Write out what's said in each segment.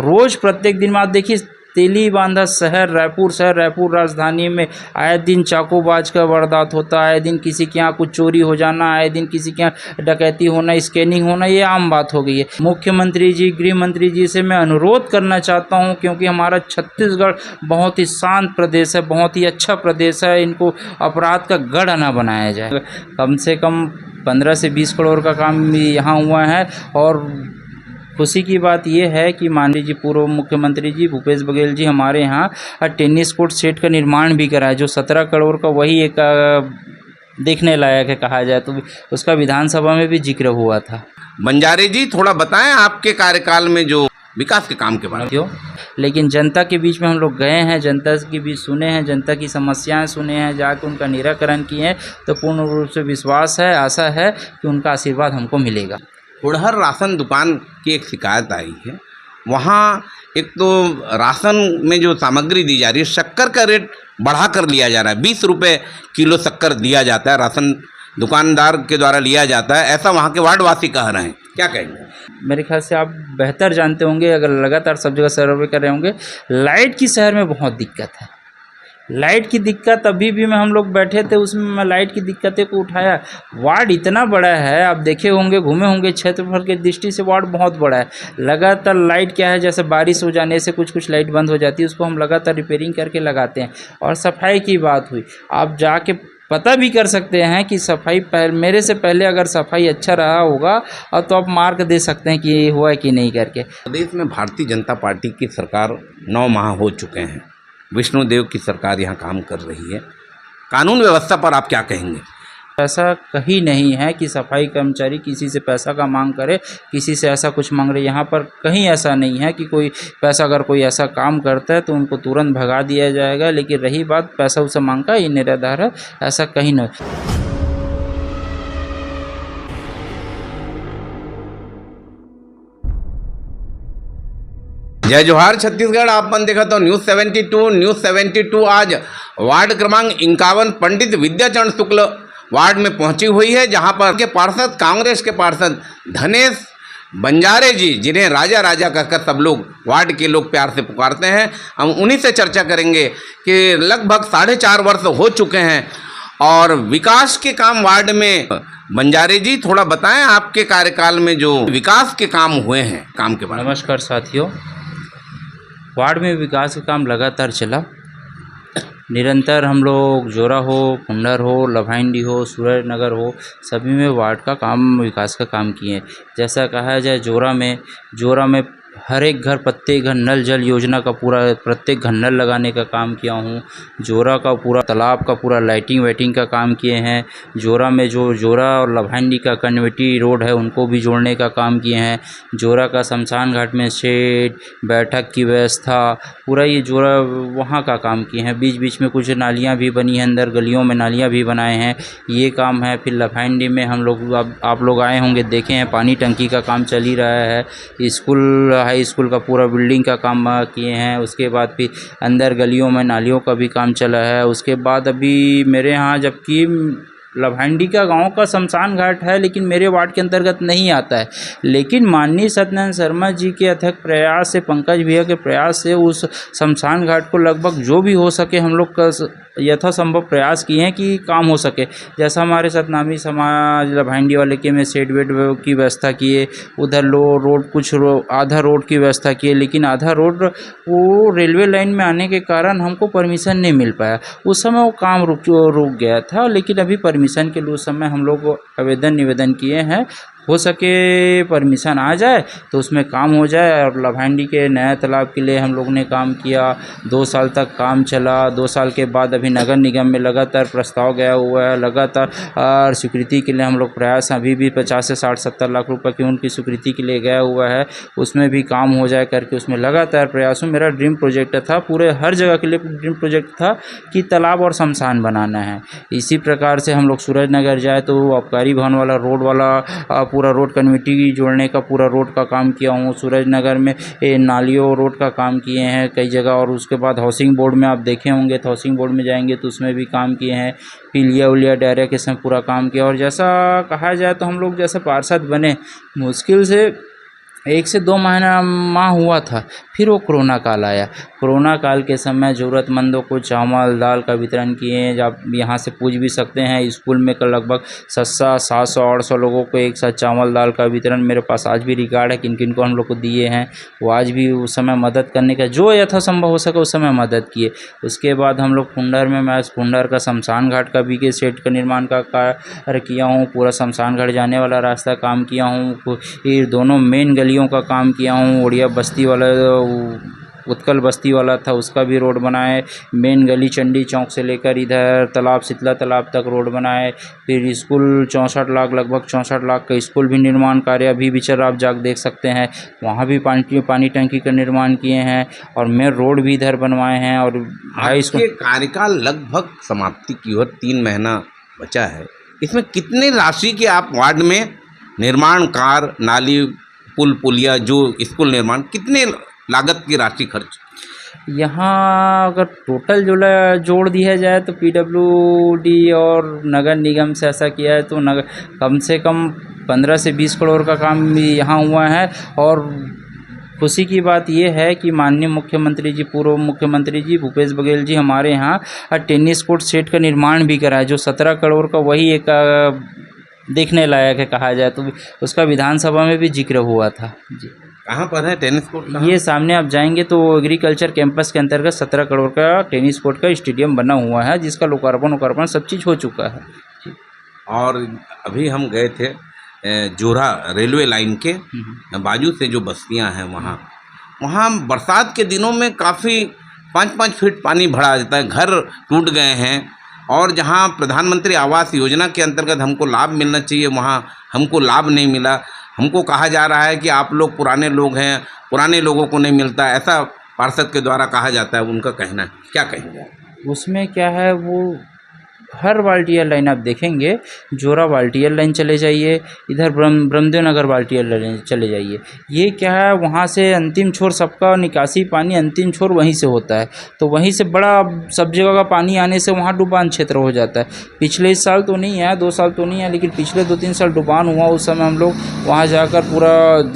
रोज़ प्रत्येक दिन में आप देखिए तेली बांधा शहर रायपुर राजधानी में आए दिन चाकूबाज का वारदात होता है, आए दिन किसी के यहाँ कुछ चोरी हो जाना, आए दिन किसी के यहाँ डकैती होना, स्कैनिंग होना, ये आम बात हो गई है। मुख्यमंत्री जी, गृह मंत्री जी से मैं अनुरोध करना चाहता हूँ, क्योंकि हमारा छत्तीसगढ़ बहुत ही शांत प्रदेश है, बहुत ही अच्छा प्रदेश है, इनको अपराध का गढ़ न बनाया जाए। कम से कम 15 से 20 करोड़ का काम यहाँ हुआ है। और खुशी की बात यह है कि माननीय जी पूर्व मुख्यमंत्री जी भूपेश बघेल जी हमारे यहाँ टेनिस कोर्ट सेट का निर्माण भी करा है, जो 17 करोड़ का, वही एक देखने लायक है कहा जाए तो। उसका विधानसभा में भी जिक्र हुआ था। बंजारे जी थोड़ा बताएं आपके कार्यकाल में जो विकास के काम के बारे में। क्यों, लेकिन जनता के बीच में हम लोग गए हैं, जनता के बीच सुने हैं, जनता की समस्याएं सुने हैं, जाकर उनका निराकरण किए हैं, तो पूर्ण रूप से विश्वास है, आशा है कि उनका आशीर्वाद हमको मिलेगा। खुड़हर राशन दुकान की एक शिकायत आई है। वहाँ एक तो राशन में जो सामग्री दी जा रही है, शक्कर का रेट बढ़ा कर लिया जा रहा है। 20 रुपये किलो शक्कर दिया जाता है, राशन दुकानदार के द्वारा लिया जाता है, ऐसा वहाँ के वार्डवासी कह रहे हैं। क्या कहेंगे? मेरे ख्याल से आप बेहतर जानते होंगे, अगर लगातार सब जगह सर्वे कर रहे होंगे, लाइट की शहर में बहुत दिक्कत है। लाइट की दिक्कत अभी भी में हम लोग बैठे थे, उसमें मैं लाइट की दिक्कतें को उठाया। वार्ड इतना बड़ा है, आप देखे होंगे, घूमे होंगे, क्षेत्रफल की दृष्टि से वार्ड बहुत बड़ा है। लगातार लाइट क्या है, जैसे बारिश हो जाने से कुछ लाइट बंद हो जाती है, उसको हम लगातार रिपेयरिंग करके लगाते हैं। और सफाई की बात हुई, आप जाके पता भी कर सकते हैं कि सफाई मेरे से पहले अगर सफाई अच्छा रहा होगा और तो आप मार्क दे सकते हैं कि ये हुआ कि नहीं करके। प्रदेश में भारतीय जनता पार्टी की सरकार 9 माह हो चुके हैं। विष्णुदेव की सरकार यहाँ काम कर रही है। कानून व्यवस्था पर आप क्या कहेंगे? ऐसा कहीं नहीं है कि सफाई कर्मचारी किसी से पैसा का मांग करे, किसी से ऐसा कुछ मांग रहे। यहाँ पर कहीं ऐसा नहीं है कि कोई पैसा, अगर कोई ऐसा काम करता है तो उनको तुरंत भगा दिया जाएगा। लेकिन रही बात पैसा उसे मांग का, ये निराधार है, ऐसा कहीं नहीं। जय जोहार छत्तीसगढ़। आपन देखा तो न्यूज़ 72 आज वार्ड क्रमांक 51 पंडित विद्याचरण शुक्ल वार्ड में पहुंची हुई है, जहां पर के पार्षद, कांग्रेस के पार्षद धनेश बंजारे जी, जिन्हें राजा राजा कहकर सब लोग वार्ड के लोग प्यार से पुकारते हैं, हम उन्हीं से चर्चा करेंगे कि लगभग 4.5 वर्ष हो चुके हैं और विकास के काम वार्ड में। बंजारे जी थोड़ा बताएं आपके कार्यकाल में जो विकास के काम हुए हैं, काम के बारे में। नमस्कार साथियों, वार्ड में विकास का काम लगातार चला। निरंतर हम लोग जोरा हो, पुंडर हो, लभाइंडी हो, सूरज नगर हो, सभी में वार्ड का काम, विकास का काम किए। जैसा कहा जाए, जोरा में हर एक घर, प्रत्येक घर नल जल योजना का पूरा, प्रत्येक घर नल लगाने का काम किया हूँ। जोरा का पूरा तालाब का पूरा लाइटिंग वाइटिंग का काम किए हैं। जोरा में जो जोरा और लभांडी का कन्वेटी रोड है, उनको भी जोड़ने का काम किए हैं। जोरा का शमशान घाट में शेड, बैठक की व्यवस्था, पूरा ये जोरा वहाँ का काम किए हैं। बीच बीच में कुछ नालियाँ भी बनी हैं, अंदर गलियों में नालियाँ भी बनाए हैं, ये काम है। फिर लभांडी में हम लोग, आप लोग आए होंगे, देखे हैं, पानी टंकी का काम चल ही रहा है। स्कूल, हाई स्कूल का पूरा बिल्डिंग का काम किए हैं। उसके बाद फिर अंदर गलियों में नालियों का भी काम चला है। उसके बाद अभी मेरे यहाँ, जबकि लभांडी का गांव का शमशान घाट है, लेकिन मेरे वार्ड के अंतर्गत नहीं आता है, लेकिन माननीय सत्यनारायण शर्मा जी के अथक प्रयास से, पंकज भैया के प्रयास से उस शमशान घाट को लगभग जो भी हो सके हम लोग का यथासंभव प्रयास किए हैं कि काम हो सके। जैसा हमारे सतनामी समाज लभांडी वाले के में शेड वेड की व्यवस्था किए, उधर रोड कुछ आधा रोड की व्यवस्था किए, लेकिन आधा रोड वो रेलवे लाइन में आने के कारण हमको परमिशन नहीं मिल पाया। उस समय वो काम रुक गया था, लेकिन अभी परमिशन के लिए उस समय हम लोग आवेदन निवेदन किए हैं, हो सके परमिशन आ जाए तो उसमें काम हो जाए। और लभांडी के नया तालाब के लिए हम लोग ने काम किया, 2 साल तक काम चला। 2 साल के बाद अभी नगर निगम में लगातार प्रस्ताव गया हुआ है, लगातार और स्वीकृति के लिए हम लोग प्रयास, अभी भी 50 से 60-70 लाख रुपए की उनकी स्वीकृति के लिए गया हुआ है, उसमें भी काम हो जाए करके उसमें लगातार प्रयास हूँ। मेरा ड्रीम प्रोजेक्ट था, पूरे हर जगह के लिए ड्रीम प्रोजेक्ट था कि तालाब और शमशान बनाना है। इसी प्रकार से हम लोग सूरज नगर जाए तो आबकारी भवन वाला रोड वाला पूरा रोड कन्वेटी जोड़ने का पूरा रोड का काम किया हूँ। सूरज नगर में नालियों रोड का काम किए हैं कई जगह। और उसके बाद हाउसिंग बोर्ड में आप देखे होंगे, तो हाउसिंग बोर्ड में जाएंगे तो उसमें भी काम किए हैं। पिलिया उलिया डायरिया के समय पूरा काम किया। और जैसा कहा जाए तो हम लोग जैसे पार्षद बने, मुश्किल से 1 से 2 माह हुआ था। फिर वो कोरोना काल आया। कोरोना काल के समय ज़रूरतमंदों को चावल दाल का वितरण किए। आप यहाँ से पूछ भी सकते हैं, स्कूल में कल लगभग 700-800 लोगों को एक साथ चावल दाल का वितरण, मेरे पास आज भी रिकॉर्ड है किन किन को हम लोग को दिए हैं। वो आज भी उस समय मदद करने का जो यथासंभव हो सके उस समय मदद किए। उसके बाद हम लोग फुंडर में, मैं फुंडर का शमशान घाट का बीके सेट का निर्माण का कार्य किया हूँ। पूरा शमशान घाट जाने वाला रास्ता काम किया हूँ। ये दोनों मेन गलियों का काम किया हूँ। उड़िया बस्ती वाला, उत्कल बस्ती वाला था, उसका भी रोड बनाए। मेन गली चंडी चौक से लेकर इधर तालाब, शीतला तालाब तक रोड बनाए। फिर स्कूल 64 लाख, लगभग 64 लाख का स्कूल भी निर्माण कार्य अभी भी चल रहा, आप जाकर देख सकते हैं। वहाँ भी पानी टंकी का निर्माण किए हैं और मेन रोड भी इधर बनवाए हैं। और हाई स्कूल कार्यकाल लगभग समाप्ति की ओर 3 महीना बचा है, इसमें कितनी राशि के आप वार्ड में निर्माण कार्य, नाली, पुल पुलिया, जो स्कूल निर्माण, कितने लागत की राशि खर्च? यहाँ अगर टोटल जोड़ दिया जाए तो PWD और नगर निगम से ऐसा किया है तो कम से कम 15 से 20 करोड़ का काम यहाँ हुआ है। और खुशी की बात ये है कि माननीय मुख्यमंत्री जी, पूर्व मुख्यमंत्री जी भूपेश बघेल जी हमारे यहाँ टेनिस कोर्ट सेट का निर्माण भी करा है, जो 17 करोड़ का, वही एक देखने लायक है कहा जाए तो। उसका विधानसभा में भी जिक्र हुआ था जी। कहाँ पर है टेनिस कोर्ट? ये सामने आप जाएंगे तो एग्रीकल्चर कैंपस के अंतर्गत 17 करोड़ का टेनिस कोर्ट का स्टेडियम बना हुआ है, जिसका लोकार्पण सब चीज़ हो चुका है जी। और अभी हम गए थे जोरा रेलवे लाइन के बाजू से जो बस्तियां हैं, वहाँ बरसात के दिनों में काफ़ी 5-5 फीट पानी भरा जाता है, घर टूट गए हैं। और जहाँ प्रधानमंत्री आवास योजना के अंतर्गत हमको लाभ मिलना चाहिए, वहाँ हमको लाभ नहीं मिला। हमको कहा जा रहा है कि आप लोग पुराने लोग हैं, पुराने लोगों को नहीं मिलता, ऐसा पार्षद के द्वारा कहा जाता है। उनका कहना है, क्या कहेंगे? उसमें क्या है, वो हर वाल्टियर लाइन आप देखेंगे, जोरा वाल्टियर लाइन चले जाइए, इधर ब्रह्मदेव नगर वाल्टियर लाइन चले जाइए। ये क्या है, वहाँ से अंतिम छोर सबका निकासी पानी अंतिम छोर वहीं से होता है, तो वहीं से बड़ा सब जगह का पानी आने से वहाँ डुबान क्षेत्र हो जाता है। पिछले इस साल तो नहीं है, 2 साल तो नहीं है, लेकिन पिछले 2-3 साल डुबान हुआ। उस समय हम लोग वहाँ जाकर पूरा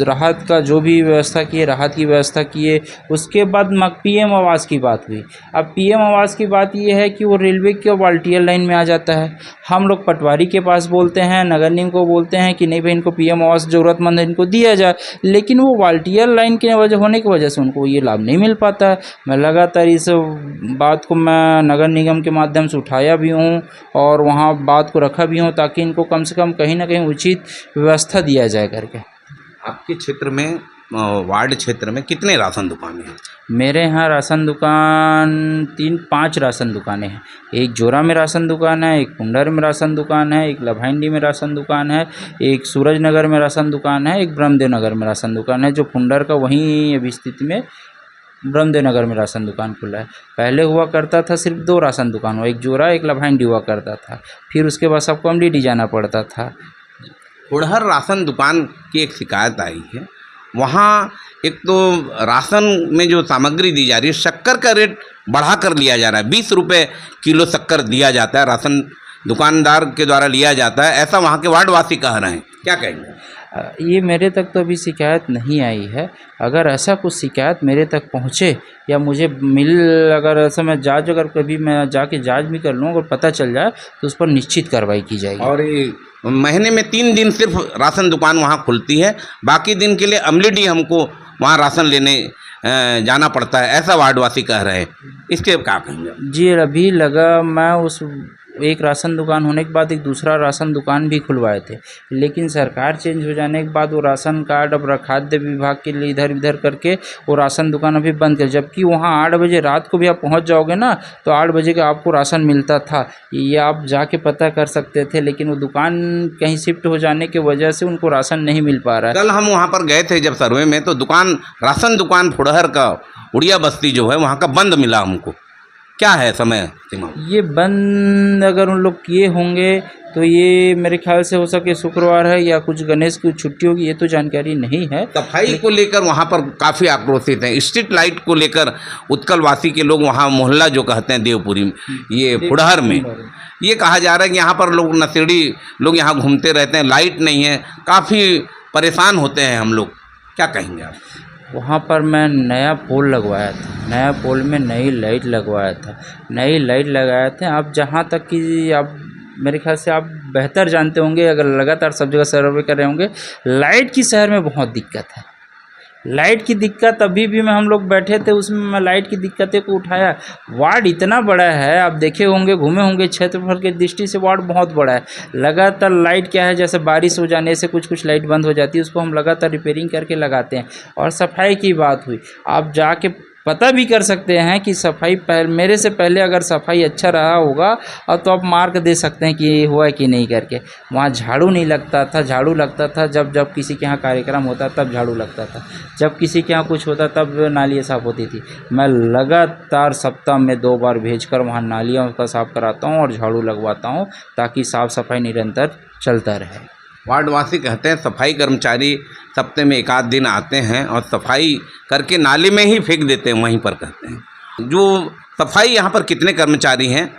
राहत का जो भी व्यवस्था किए, राहत की व्यवस्था किए। उसके बाद PM आवास की बात हुई। अब PM आवास की बात ये है कि वो रेलवे के वाल्टियर लाइन में आ जाता है। हम लोग पटवारी के पास बोलते हैं, नगर निगम को बोलते हैं कि नहीं भाई इनको PM आवास ज़रूरतमंद है, इनको दिया जाए, लेकिन वो वाल्टियर लाइन के वजह होने की वजह से उनको ये लाभ नहीं मिल पाता है। मैं लगातार इस बात को मैं नगर निगम के माध्यम से उठाया भी हूँ और वहाँ बात को रखा भी हूँ, ताकि इनको कम से कम कहीं ना कहीं उचित व्यवस्था दिया जाए करके। आपके क्षेत्र में, वार्ड क्षेत्र में कितने राशन दुकानें हैं? मेरे यहाँ राशन दुकान 3-5 राशन दुकानें हैं। एक जोरा में राशन दुकान है, एक पुंडर में राशन दुकान है, एक लभाइंडी में राशन दुकान है, एक सूरज नगर में राशन दुकान है, एक ब्रह्मदेव नगर में राशन दुकान है। जो पुंडर का वहीं अभी स्थिति में ब्रह्मदेव नगर में राशन दुकान खुला है। पहले हुआ करता था सिर्फ 2 राशन दुकान हुआ, एक जोरा एक लभाइंडी हुआ करता था, फिर उसके बाद सबको अमलीडी जाना पड़ता था। फुड़हर राशन दुकान की एक शिकायत आई है, वहाँ एक तो राशन में जो सामग्री दी जा रही है, शक्कर का रेट बढ़ा कर लिया जा रहा है। 20 रुपये किलो शक्कर दिया जाता है, राशन दुकानदार के द्वारा लिया जाता है, ऐसा वहाँ के वार्डवासी कह रहे हैं। क्या कहेंगे? ये मेरे तक तो अभी शिकायत नहीं आई है। अगर ऐसा कुछ शिकायत मेरे तक पहुँचे या मुझे अगर ऐसा मैं अगर कभी मैं जाके जांच भी कर लूँ, अगर पता चल जाए तो उस पर निश्चित कार्रवाई की जाएगी। और ये महीने में 3 दिन सिर्फ राशन दुकान वहाँ खुलती है, बाकी दिन के लिए अमलीडी हमको वहाँ राशन लेने जाना पड़ता है, ऐसा वार्डवासी कह रहे हैं। इसके क्या कहेंगे? जी, अभी लगा मैं उस एक राशन दुकान होने के बाद एक दूसरा राशन दुकान भी खुलवाए थे, लेकिन सरकार चेंज हो जाने के बाद वो राशन कार्ड अब खाद्य विभाग के लिए इधर उधर करके वो राशन दुकान अभी बंद कर। जबकि वहाँ 8 बजे रात को भी आप पहुँच जाओगे ना तो 8 बजे का आपको राशन मिलता था, ये आप जाके पता कर सकते थे। लेकिन वो दुकान कहीं शिफ्ट हो जाने की वजह से उनको राशन नहीं मिल पा रहा है। कल हम वहाँ पर गए थे जब सर्वे में, तो राशन दुकान फुड़हर का उड़िया बस्ती जो है वहाँ का बंद मिला हमको। क्या है समय सीमा? ये बंद अगर उन लोग किए होंगे तो ये मेरे ख्याल से हो सके शुक्रवार है या कुछ गणेश की छुट्टी होगी, ये तो जानकारी नहीं है। सफाई को लेकर वहाँ पर काफ़ी आक्रोशित हैं। स्ट्रीट लाइट को लेकर उत्कलवासी के लोग, वहाँ मोहल्ला जो कहते हैं देवपुरी में, ये फुड़हर में, ये कहा जा रहा है कि यहाँ पर लोग नशेड़ी लोग यहाँ घूमते रहते हैं, लाइट नहीं है, काफ़ी परेशान होते हैं हम लोग। क्या कहेंगे आप? वहाँ पर मैं नया पोल लगवाया था, नया पोल में नई लाइट लगवाया था, नई लाइट लगाया था। अब जहाँ तक कि आप मेरे ख्याल से आप बेहतर जानते होंगे, अगर लगातार सब जगह सर्वे कर रहे होंगे, लाइट की शहर में बहुत दिक्कत है। लाइट की दिक्कत अभी भी मैं हम लोग बैठे थे उसमें मैं लाइट की दिक्कतें को उठाया। वार्ड इतना बड़ा है, आप देखे होंगे, घूमे होंगे, क्षेत्रफल की दृष्टि से वार्ड बहुत बड़ा है। लगातार लाइट क्या है, जैसे बारिश हो जाने से कुछ कुछ लाइट बंद हो जाती है, उसको हम लगातार रिपेयरिंग करके लगाते हैं। और सफाई की बात हुई, आप जाके पता भी कर सकते हैं कि सफाई मेरे से पहले अगर सफाई अच्छा रहा होगा और तो आप मार्क दे सकते हैं कि ये हुआ कि नहीं करके। वहाँ झाड़ू नहीं लगता था, झाड़ू लगता था जब किसी के यहाँ कार्यक्रम होता तब झाड़ू लगता था, जब किसी के यहाँ कुछ होता तब नालियाँ साफ़ होती थी। मैं लगातार सप्ताह में 2 बार भेजकर वहाँ नालियाँ का साफ़ कराता हूँ और झाड़ू लगवाता हूँ, ताकि साफ़ सफाई निरंतर चलता रहे। वार्डवासी कहते हैं सफाई कर्मचारी सप्ताह में 1 आध दिन आते हैं और सफाई करके नाले में ही फेंक देते हैं, वहीं पर कहते हैं। जो सफाई यहाँ पर कितने कर्मचारी हैं?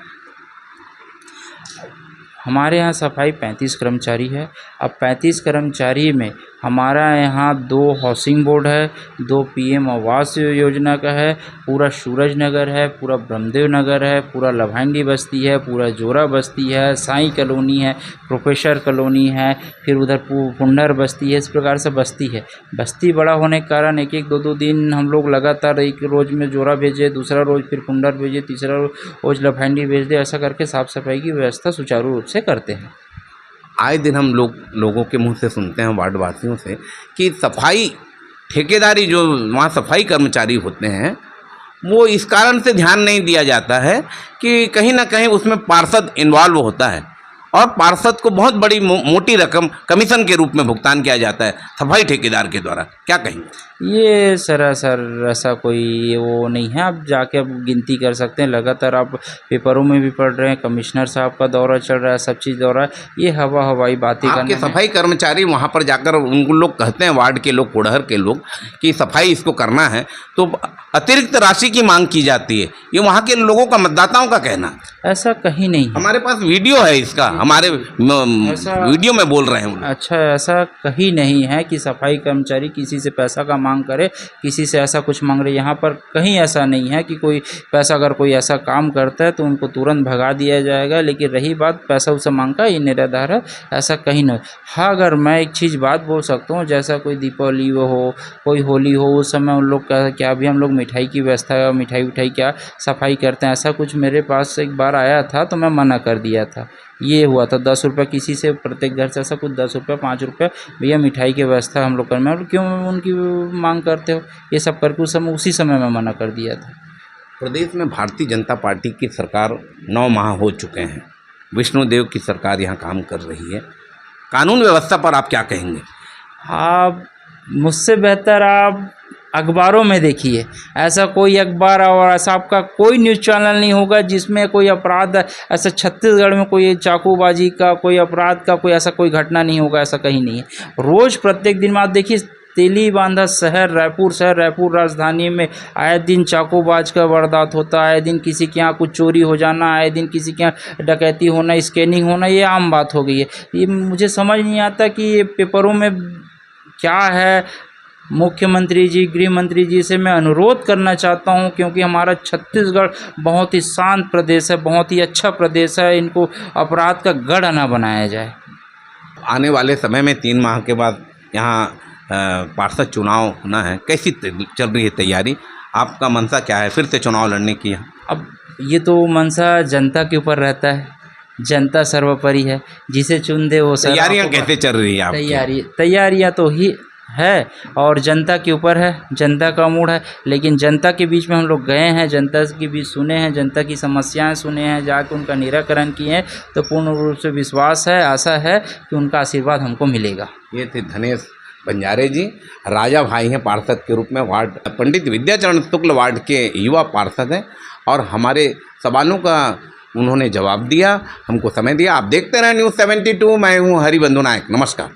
हमारे यहाँ सफाई 35 कर्मचारी है। अब 35 कर्मचारी में हमारा यहाँ 2 हाउसिंग बोर्ड है, 2 पीएम आवास योजना का है, पूरा सूरज नगर है, पूरा ब्रह्मदेव नगर है, पूरा लभांडी बस्ती है, पूरा जोरा बस्ती है, साईं कॉलोनी है, प्रोफेसर कॉलोनी है, फिर उधर पुंडर बस्ती है। इस प्रकार से बस्ती है। बस्ती बड़ा होने के कारण एक 2 दिन हम लोग लगातार एक रोज़ में जोरा भेजे, दूसरा रोज़ फिर पुंडर भेजे, तीसरा रोज़ लभांडी भेज दे। ऐसा करके साफ़ सफाई की व्यवस्था सुचारू रूप से करते हैं। आए दिन हम लोगों के मुंह से सुनते हैं, वार्डवासियों से, कि सफाई ठेकेदारी जो वहाँ सफाई कर्मचारी होते हैं वो इस कारण से ध्यान नहीं दिया जाता है कि कहीं ना कहीं उसमें पार्षद इन्वॉल्व होता है और पार्षद को बहुत बड़ी मोटी रकम कमीशन के रूप में भुगतान किया जाता है सफाई ठेकेदार के द्वारा। क्या कहेंगे? ये सरासर ऐसा कोई वो नहीं है। आप जाके अब गिनती कर सकते हैं, लगातार आप पेपरों में भी पढ़ रहे हैं, कमिश्नर साहब का दौरा चल रहा है, सब चीज़ दौरा। ये हवाई बातें करना। आपके सफाई कर्मचारी वहाँ पर जाकर उन लोग कहते हैं, वार्ड के लोग, कोडहर के लोग, कि सफाई इसको करना है तो अतिरिक्त राशि की मांग की जाती है। ये वहाँ के लोगों का, मतदाताओं का कहना है। ऐसा कहीं नहीं है। हमारे पास वीडियो है इसका, हमारे वीडियो में बोल रहे हैं। अच्छा, ऐसा कहीं नहीं है कि सफाई कर्मचारी किसी से पैसा का मांग करे, किसी से ऐसा कुछ मांग रहे। यहाँ पर कहीं ऐसा नहीं है कि कोई पैसा, अगर कोई ऐसा काम करता है तो उनको तुरंत भगा दिया जाएगा। लेकिन रही बात पैसा उसे मांग का, ये निराधार है, ऐसा कहीं नहीं। हाँ, अगर मैं एक चीज़ बात बोल सकता हूँ, जैसा कोई दीपावली हो, कोई होली हो, उस समय उन लोग का क्या भी हम लोग मिठाई की व्यवस्था, मिठाई क्या सफाई करते हैं। ऐसा कुछ मेरे पास एक बार आया था तो मैं मना कर दिया था। ये हुआ था 10 रुपये किसी से, प्रत्येक घर से ऐसा कुछ 10 रुपये 5 रुपये, भैया मिठाई की व्यवस्था हम लोग कर, मैं क्यों उनकी मांग करते हो, ये सब करके उसी समय मैं मना कर दिया था। प्रदेश में भारतीय जनता पार्टी की सरकार 9 माह हो चुके हैं। विष्णुदेव की सरकार यहाँ काम कर रही है। कानून व्यवस्था पर आप क्या कहेंगे? आप मुझसे बेहतर आप अखबारों में देखिए, ऐसा कोई अखबार और ऐसा आपका कोई न्यूज़ चैनल नहीं होगा जिसमें कोई अपराध, ऐसा छत्तीसगढ़ में कोई चाकूबाजी का, कोई अपराध का कोई ऐसा कोई घटना नहीं होगा, ऐसा कहीं नहीं है। रोज़ प्रत्येक दिन में आप देखिए, तेली बांधा शहर, रायपुर राजधानी में आए दिन चाकूबाज का वारदात होता है, आए दिन किसी के यहाँ कुछ चोरी हो जाना, आए दिन किसी के यहाँ डकैती होना, स्कैनिंग होना, ये आम बात हो गई है। ये मुझे समझ नहीं आता कि ये पेपरों में क्या है। मुख्यमंत्री जी, गृह मंत्री जी से मैं अनुरोध करना चाहता हूं, क्योंकि हमारा छत्तीसगढ़ बहुत ही शांत प्रदेश है, बहुत ही अच्छा प्रदेश है, इनको अपराध का गढ़ न बनाया जाए। आने वाले समय में 3 माह के बाद यहाँ पार्षद चुनाव होना है, कैसी चल रही है तैयारी? आपका मनसा क्या है फिर से चुनाव लड़ने की? अब ये तो मनसा जनता के ऊपर रहता है, जनता सर्वोपरि है, जिसे चुन दे वो। तैयारियाँ कैसे चल रही है आपकी? तैयारियाँ तो ही है और जनता के ऊपर है, जनता का मूड है। लेकिन जनता के बीच में हम लोग गए हैं, जनता के बीच सुने हैं, जनता की समस्याएं सुने हैं, जाकर उनका निराकरण किए हैं, तो पूर्ण रूप से विश्वास है, आशा है कि उनका आशीर्वाद हमको मिलेगा। ये थे धनेश बंजारे जी, राजा भाई हैं पार्षद के रूप में, वार्ड पंडित विद्याचरण शुक्ल वार्ड के युवा पार्षद हैं और हमारे सवालों का उन्होंने जवाब दिया, हमको समय दिया। आप देखते रहें न्यूज़ 72। मैं हूँ हरिबंधु नायक। नमस्कार।